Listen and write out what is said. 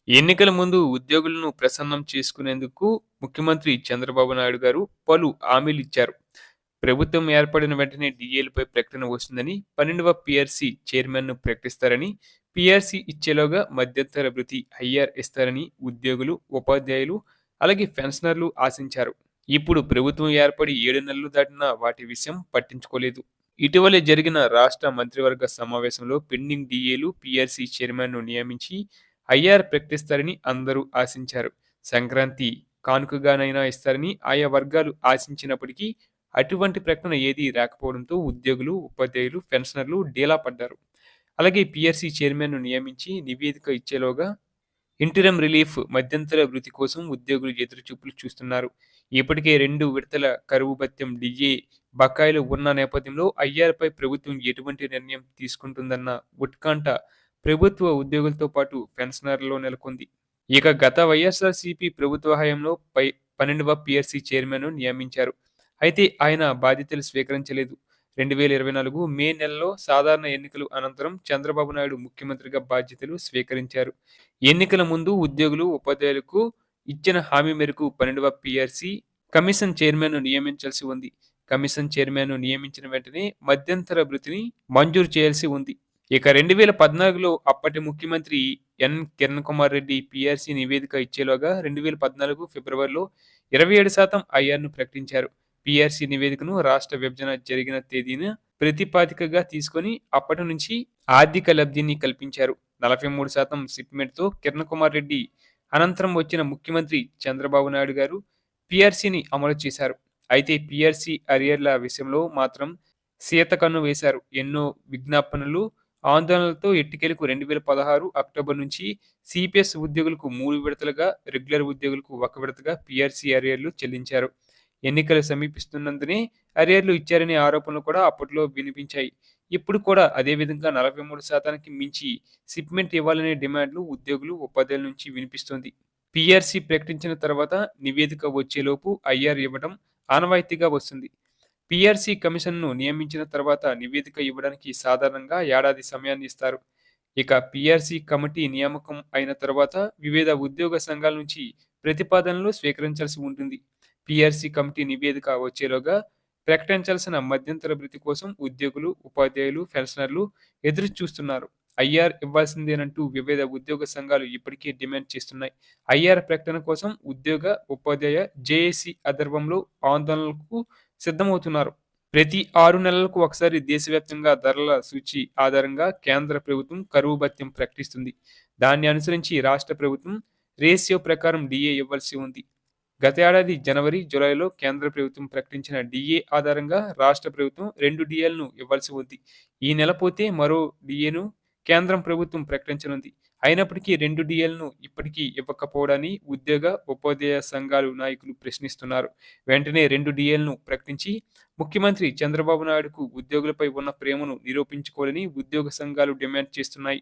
ఎన్నికల ముందు ఉద్యోగులను ప్రసన్నం చేసుకునేందుకు ముఖ్యమంత్రి చంద్రబాబు నాయుడు గారు పలు హామీలిచ్చారు. ప్రభుత్వం ఏర్పడిన వెంటనే డీఏలపై ప్రకటన వస్తుందని, 12వ పీఆర్సీ చైర్మన్‌ను ప్రకటిస్తారని, పీఆర్సీ ఇచ్చేలోగా మధ్యంతర భృతి ఐఆర్ ఇస్తారని ఉద్యోగులు, ఉపాధ్యాయులు, అలాగే పెన్షనర్లు ఆశించారు. ఇప్పుడు ప్రభుత్వం ఏర్పడి 7 నెలలు దాటినా వాటి విషయం పట్టించుకోలేదు. ఇటీవలే జరిగిన రాష్ట్ర మంత్రివర్గ సమావేశంలో పెండింగ్ డీఏలు, పీఆర్సీ చైర్మన్‌ను నియమించి ఐఆర్ ప్రకటిస్తారని అందరూ ఆశించారు. సంక్రాంతి కానుకగానైనా ఇస్తారని ఆయా వర్గాలు ఆశించినప్పటికీ అటువంటి ప్రకటన ఏదీ రాకపోవడంతో ఉద్యోగులు, ఉపాధ్యాయులు, పెన్షనర్లు డీలా పడ్డారు. అలాగే పీఆర్సీ చైర్మన్‌ను నియమించి నివేదిక ఇచ్చేలోగా ఇంటరిమ్ రిలీఫ్ మధ్యంతర భృతి కోసం ఉద్యోగులు ఎదురుచూపులు చూస్తున్నారు. ఇప్పటికే 2 విడతల కరువు భత్యం డీఏ బకాయిలు ఉన్న నేపథ్యంలో ఐఆర్‌పై ప్రభుత్వం ఎటువంటి నిర్ణయం తీసుకుంటుందన్న ఉత్కంఠ ప్రభుత్వ ఉద్యోగులతో పాటు పెన్షనర్లలో నెలకొంది. ఇక గత వైఎస్ఆర్‌సీపీ ప్రభుత్వ హయాంలో 12వ పీఆర్సీ చైర్మన్‌ను నియమించారు. అయితే ఆయన బాధ్యతలు స్వీకరించలేదు. 2024 మే నెలలో సాధారణ ఎన్నికల అనంతరం చంద్రబాబు నాయుడు ముఖ్యమంత్రిగా బాధ్యతలు స్వీకరించారు. ఎన్నికల ముందు ఉద్యోగులు, ఉపాధ్యాయులకు ఇచ్చిన హామీ మేరకు 12వ పీఆర్సీ కమిషన్ చైర్మన్‌ను నియమించాల్సి ఉంది. కమిషన్ చైర్మన్‌ను నియమించిన వెంటనే మధ్యంతర భృతిని మంజూరు చేయాల్సి ఉంది. ఇక 2014లో అప్పటి ముఖ్యమంత్రి కిరణ్ కుమార్ రెడ్డి పీఆర్సీ నివేదిక ఇచ్చేలోగా 2014 ఫిబ్రవరిలో 27% ఐఆర్‌ను ప్రకటించారు. పీఆర్సీ నివేదికను రాష్ట్ర విభజన జరిగిన తేదీన ప్రతిపాదికగా తీసుకొని అప్పటి నుంచి ఆర్థిక లబ్ధిని కల్పించారు. 43% షిప్‌మెంట్‌తో కిరణ్ కుమార్ రెడ్డి అనంతరం వచ్చిన ముఖ్యమంత్రి చంద్రబాబు నాయుడు గారు పీఆర్సీని అమలు చేశారు. అయితే పీఆర్సీ అరియర్ల విషయంలో మాత్రం సీతకన్ను వేశారు. ఎన్నో విజ్ఞాపనలు, ఆందోళనలతో ఎట్టకేలకు 2016 అక్టోబర్ నుంచి సీపీఎస్ ఉద్యోగులకు 3 విడతలుగా, రెగ్యులర్ ఉద్యోగులకు 1 విడతగా పీఆర్సీ అరియర్లు చెల్లించారు. ఎన్నికలు సమీపిస్తున్నందునే అరియర్లు ఇచ్చారనే ఆరోపణలు కూడా అప్పట్లో వినిపించాయి. ఇప్పుడు కూడా అదే విధంగా 43%కి మించి షిప్‌మెంట్ ఇవ్వాలనే డిమాండ్లు ఉద్యోగులు, ఉపాధ్యాయుల నుంచి వినిపిస్తోంది. పీఆర్సీ ప్రకటించిన తర్వాత నివేదిక వచ్చేలోపు ఐఆర్ ఇవ్వడం ఆనవాయితీగా వస్తుంది. పీఆర్సీ కమిషన్‌ను నియమించిన తర్వాత నివేదిక ఇవ్వడానికి సాధారణంగా ఏడాది సమయాన్ని ఇస్తారు. ఇక పీఆర్సీ కమిటీ నియామకం అయిన తర్వాత వివిధ ఉద్యోగ సంఘాల నుంచి ప్రతిపాదనలు స్వీకరించాల్సి ఉంటుంది. పీఆర్సీ కమిటీ నివేదిక వచ్చేలోగా ప్రకటించాల్సిన మధ్యంతర భృతి కోసం ఉద్యోగులు, ఉపాధ్యాయులు, పెన్షనర్లు ఎదురు చూస్తున్నారు. ఐఆర్ ఇవ్వాల్సిందేనంటూ వివిధ ఉద్యోగ సంఘాలు ఇప్పటికే డిమాండ్ చేస్తున్నాయి. ఐఆర్ ప్రకటన కోసం ఉద్యోగ, ఉపాధ్యాయ జేఏసీ ఆధ్వర్యంలో ఆందోళనలకు సిద్ధమవుతున్నారు. ప్రతి 6 నెలలకు ఒకసారి దేశవ్యాప్తంగా ధరల సూచి ఆధారంగా కేంద్ర ప్రభుత్వం కరువు భత్యం ప్రకటిస్తుంది. దాన్ని అనుసరించి రాష్ట్ర ప్రభుత్వం రేషియో ప్రకారం డీఏ ఇవ్వాల్సి ఉంది. గత ఏడాది జనవరి, జూలైలో కేంద్ర ప్రభుత్వం ప్రకటించిన డీఏ ఆధారంగా రాష్ట్ర ప్రభుత్వం 2 డీఏలను ఇవ్వాల్సి ఉంది. ఈ నెల పోతే మరో డీఏను కేంద్రం ప్రభుత్వం ప్రకటించనుంది. అయినప్పటికీ 2 డీఏలను ఇప్పటికీ ఇవ్వకపోవడాన్ని ఉద్యోగ, ఉపాధ్యాయ సంఘాలు నాయకులు ప్రశ్నిస్తున్నారు. వెంటనే 2 డీఏలను ప్రకటించి ముఖ్యమంత్రి చంద్రబాబు నాయుడుకు ఉద్యోగులపై ఉన్న ప్రేమను నిరూపించుకోవాలని ఉద్యోగ సంఘాలు డిమాండ్ చేస్తున్నాయి.